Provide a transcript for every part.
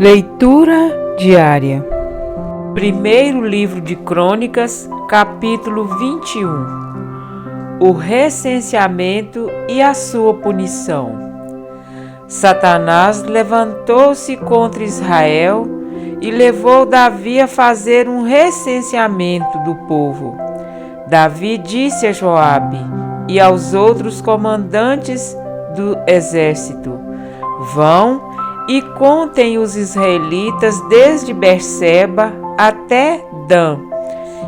Leitura diária. Primeiro livro de Crônicas, capítulo 21. O recenseamento e a sua punição. Satanás levantou-se contra Israel e levou Davi a fazer um recenseamento do povo. Davi disse a Joabe e aos outros comandantes do exército: vão e contem os israelitas desde Berseba até Dan,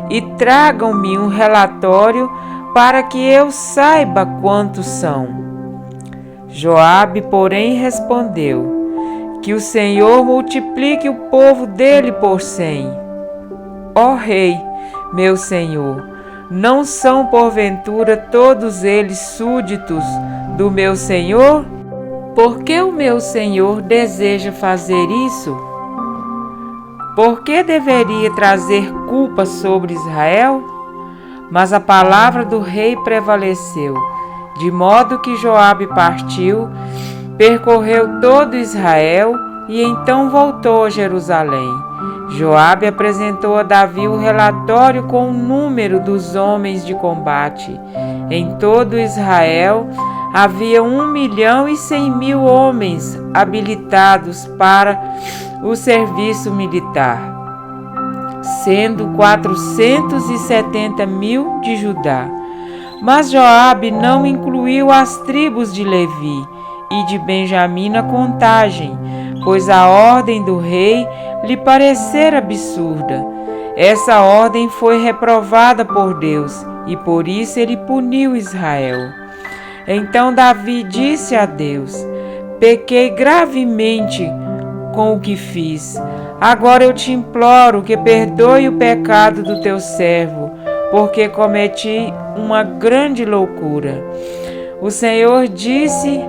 e tragam-me um relatório para que eu saiba quantos são. Joabe, porém, respondeu: que o Senhor multiplique o povo dele por 100. Ó rei, meu senhor, não são porventura todos eles súditos do meu senhor? Por que o meu senhor deseja fazer isso? Por que deveria trazer culpa sobre Israel? Mas a palavra do rei prevaleceu, de modo que Joabe partiu, percorreu todo Israel e então voltou a Jerusalém. Joabe apresentou a Davi o relatório com o número dos homens de combate. Em todo Israel havia 1.100.000 homens habilitados para o serviço militar, sendo 470.000 de Judá. Mas Joabe não incluiu as tribos de Levi e de Benjamim na contagem, pois a ordem do rei lhe parecera absurda. Essa ordem foi reprovada por Deus e por isso ele puniu Israel. Então Davi disse a Deus: pequei gravemente com o que fiz. Agora eu te imploro que perdoe o pecado do teu servo, porque cometi uma grande loucura. O Senhor disse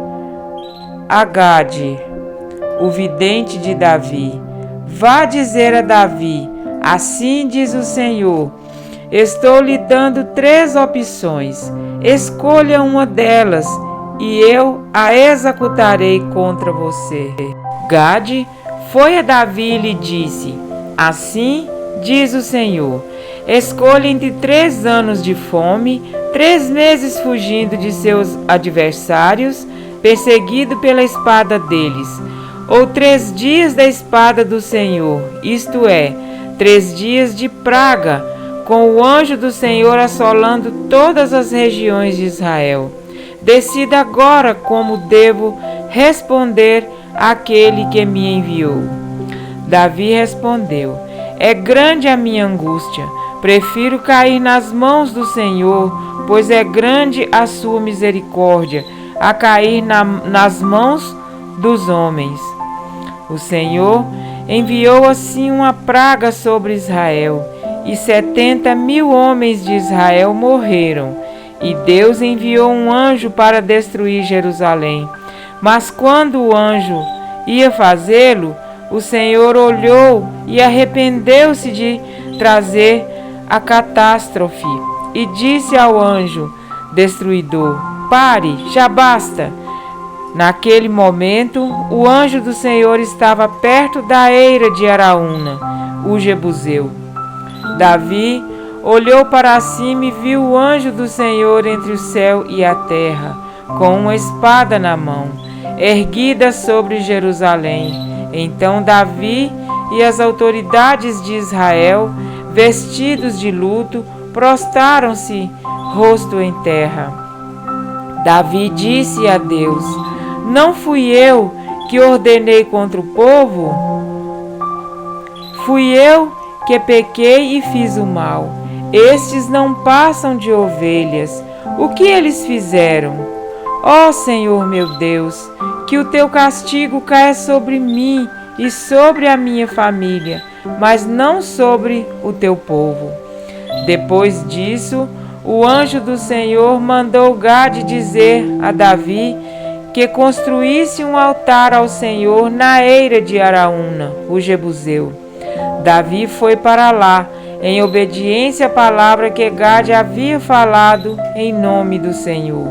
a Gade, o vidente de Davi: vá dizer a Davi: assim diz o Senhor, estou lhe dando 3 opções. Escolha uma delas e eu a executarei contra você. Gade foi a Davi e lhe disse: assim diz o Senhor, escolha entre 3 anos de fome, 3 meses fugindo de seus adversários, perseguido pela espada deles, ou 3 dias da espada do Senhor, isto é, 3 dias de praga, com o anjo do Senhor assolando todas as regiões de Israel. Decida agora como devo responder àquele que me enviou. Davi respondeu: é grande a minha angústia, prefiro cair nas mãos do Senhor, pois é grande a sua misericórdia, a cair nas mãos dos homens. O Senhor enviou assim uma praga sobre Israel, e 70.000 homens de Israel morreram, e Deus enviou um anjo para destruir Jerusalém. Mas quando o anjo ia fazê-lo, o Senhor olhou e arrependeu-se de trazer a catástrofe, e disse ao anjo destruidor: pare, já basta. Naquele momento, o anjo do Senhor estava perto da eira de Araúna, o jebuseu. Davi olhou para cima e viu o anjo do Senhor entre o céu e a terra, com uma espada na mão, erguida sobre Jerusalém. Então Davi e as autoridades de Israel, vestidos de luto, prostraram-se, rosto em terra. Davi disse a Deus: não fui eu que ordenei contra o povo? Fui eu que pequei e fiz o mal. Estes não passam de ovelhas. O que eles fizeram? Ó Senhor meu Deus, que o teu castigo caia sobre mim e sobre a minha família, mas não sobre o teu povo. Depois disso, o anjo do Senhor mandou Gade dizer a Davi que construísse um altar ao Senhor na eira de Araúna, o jebuseu. Davi foi para lá, em obediência à palavra que Gade havia falado em nome do Senhor.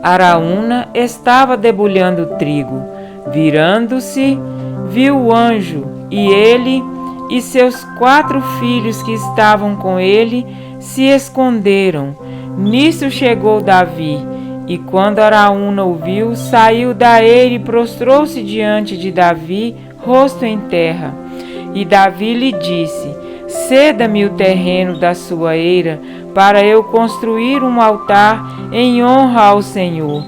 Araúna estava debulhando trigo. Virando-se, viu o anjo, e ele e seus 4 filhos que estavam com ele se esconderam. Nisso chegou Davi, e quando Araúna o viu, saiu da eira e prostrou-se diante de Davi, rosto em terra. E Davi lhe disse: ceda-me o terreno da sua eira, para eu construir um altar em honra ao Senhor,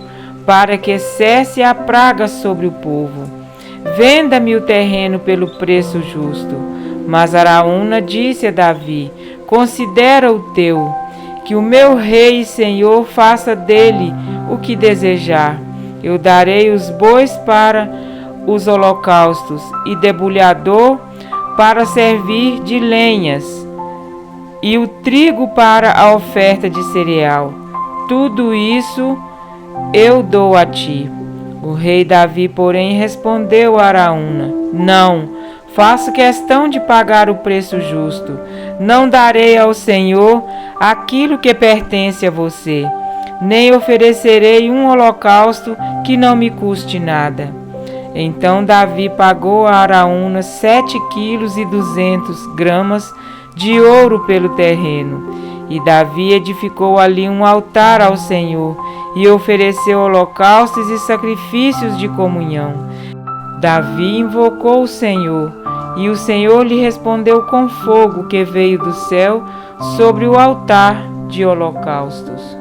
para que cesse a praga sobre o povo. Venda-me o terreno pelo preço justo. Mas Araúna disse a Davi: considera o teu, que o meu rei e senhor faça dele o que desejar. Eu darei os bois para os holocaustos e debulhador para servir de lenhas, e o trigo para a oferta de cereal. Tudo isso eu dou a ti. O rei Davi, porém, respondeu a Araúna: não, faço questão de pagar o preço justo. Não darei ao Senhor aquilo que pertence a você, nem oferecerei um holocausto que não me custe nada. Então Davi pagou a Araúna 7,2 kg de ouro pelo terreno. E Davi edificou ali um altar ao Senhor e ofereceu holocaustos e sacrifícios de comunhão. Davi invocou o Senhor, e o Senhor lhe respondeu com fogo que veio do céu sobre o altar de holocaustos.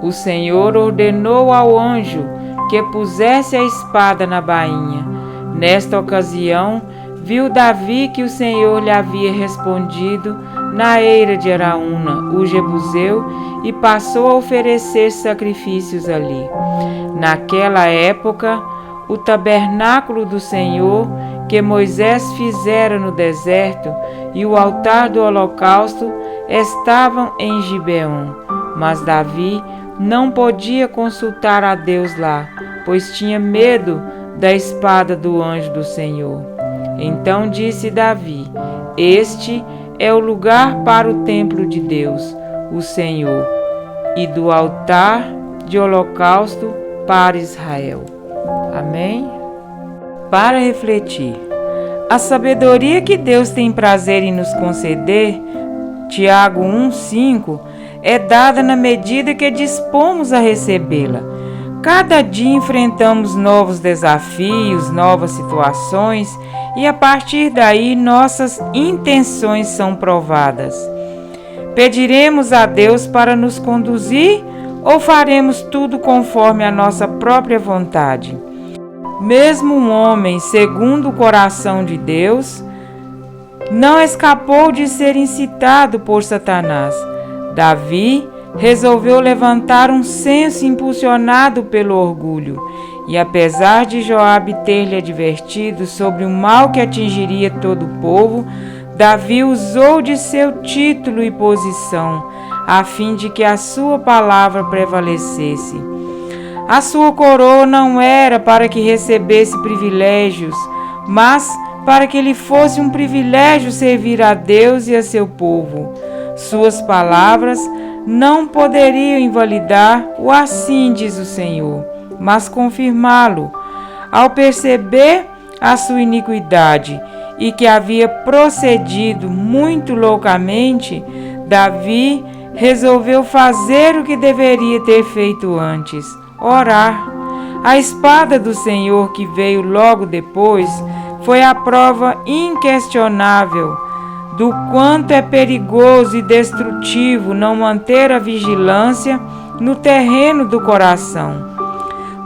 O Senhor ordenou ao anjo que pusesse a espada na bainha. Nesta ocasião, viu Davi que o Senhor lhe havia respondido na eira de Araúna, o jebuseu, e passou a oferecer sacrifícios ali. Naquela época, o tabernáculo do Senhor, que Moisés fizera no deserto, e o altar do holocausto estavam em Gibeon. Mas Davi não podia consultar a Deus lá, pois tinha medo da espada do anjo do Senhor. Então disse Davi: este é o lugar para o templo de Deus, o Senhor, e do altar de holocausto para Israel. Amém? Para refletir, a sabedoria que Deus tem prazer em nos conceder, Tiago 1,5, é dada na medida que dispomos a recebê-la. Cada dia enfrentamos novos desafios, novas situações, e a partir daí nossas intenções são provadas. Pediremos a Deus para nos conduzir ou faremos tudo conforme a nossa própria vontade? Mesmo um homem segundo o coração de Deus não escapou de ser incitado por Satanás. Davi resolveu levantar um censo impulsionado pelo orgulho, e apesar de Joabe ter lhe advertido sobre o mal que atingiria todo o povo, Davi usou de seu título e posição, a fim de que a sua palavra prevalecesse. A sua coroa não era para que recebesse privilégios, mas para que lhe fosse um privilégio servir a Deus e a seu povo. Suas palavras não poderiam invalidar o assim diz o Senhor, mas confirmá-lo. Ao perceber a sua iniquidade e que havia procedido muito loucamente, Davi resolveu fazer o que deveria ter feito antes: orar. A espada do Senhor, que veio logo depois, foi a prova inquestionável do quanto é perigoso e destrutivo não manter a vigilância no terreno do coração.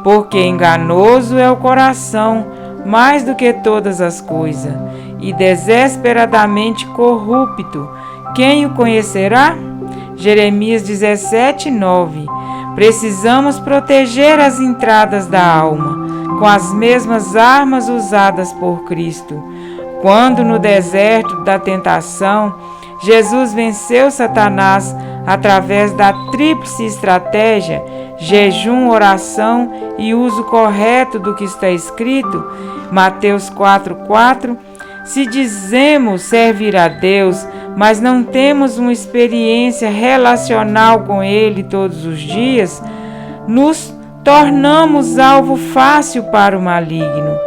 Porque enganoso é o coração mais do que todas as coisas, e desesperadamente corrupto. Quem o conhecerá? Jeremias 17:9. Precisamos proteger as entradas da alma com as mesmas armas usadas por Cristo. Quando no deserto da tentação, Jesus venceu Satanás através da tríplice estratégia: jejum, oração e uso correto do que está escrito, Mateus 4:4, se dizemos servir a Deus, mas não temos uma experiência relacional com Ele todos os dias, nos tornamos alvo fácil para o maligno.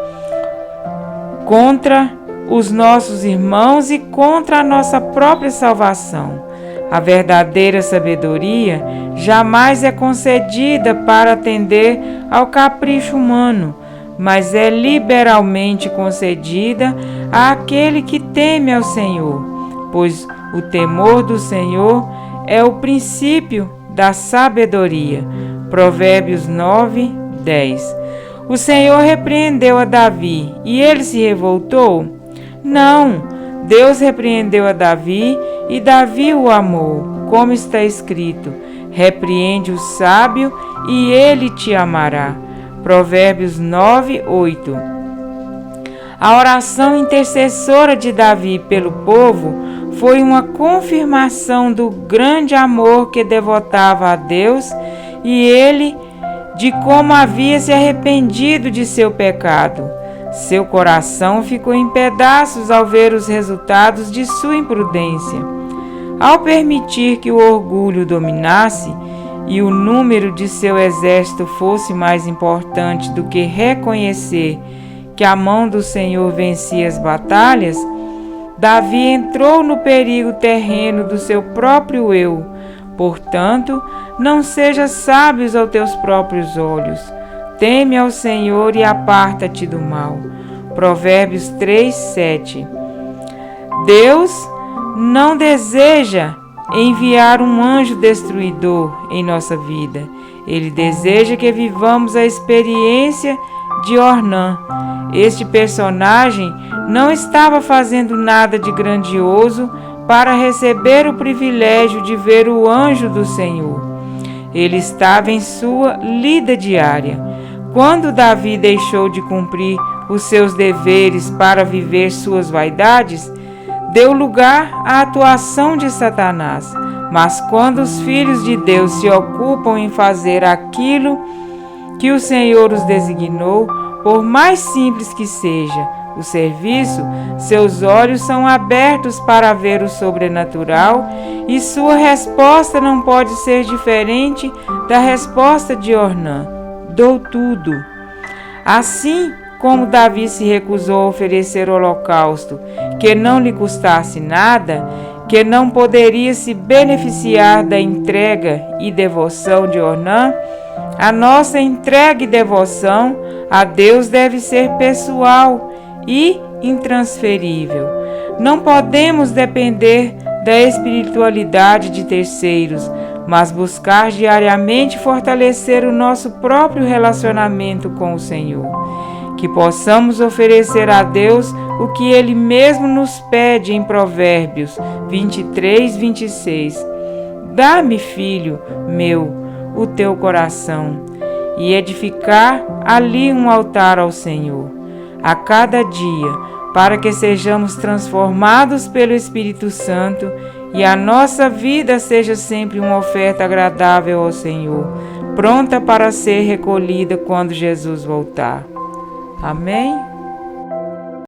contra os nossos irmãos e contra a nossa própria salvação. A verdadeira sabedoria jamais é concedida para atender ao capricho humano, mas é liberalmente concedida àquele que teme ao Senhor, pois o temor do Senhor é o princípio da sabedoria. Provérbios 9, 10. O Senhor repreendeu a Davi e ele se revoltou? Não, Deus repreendeu a Davi e Davi o amou, como está escrito: repreende o sábio e ele te amará. Provérbios 9, 8. A oração intercessora de Davi pelo povo foi uma confirmação do grande amor que devotava a Deus e ele de como havia se arrependido de seu pecado. Seu coração ficou em pedaços ao ver os resultados de sua imprudência. Ao permitir que o orgulho dominasse e o número de seu exército fosse mais importante do que reconhecer que a mão do Senhor vencia as batalhas, Davi entrou no perigo terreno do seu próprio eu. Portanto, não sejas sábio aos teus próprios olhos. Teme ao Senhor e aparta-te do mal. Provérbios 3, 7. Deus não deseja enviar um anjo destruidor em nossa vida. Ele deseja que vivamos a experiência de Ornã. Este personagem não estava fazendo nada de grandioso para receber o privilégio de ver o anjo do Senhor. Ele estava em sua lida diária. Quando Davi deixou de cumprir os seus deveres para viver suas vaidades, deu lugar à atuação de Satanás. Mas quando os filhos de Deus se ocupam em fazer aquilo que o Senhor os designou, por mais simples que seja o serviço, seus olhos são abertos para ver o sobrenatural e sua resposta não pode ser diferente da resposta de Ornã: dou tudo. Assim como Davi se recusou a oferecer o holocausto que não lhe custasse nada, que não poderia se beneficiar da entrega e devoção de Ornã, a nossa entrega e devoção a Deus deve ser pessoal e intransferível. Não podemos depender da espiritualidade de terceiros, mas buscar diariamente fortalecer o nosso próprio relacionamento com o Senhor. Que possamos oferecer a Deus o que Ele mesmo nos pede em Provérbios 23, 26. Dá-me, filho meu, o teu coração, e edificar ali um altar ao Senhor, a cada dia, para que sejamos transformados pelo Espírito Santo e a nossa vida seja sempre uma oferta agradável ao Senhor, pronta para ser recolhida quando Jesus voltar. Amém?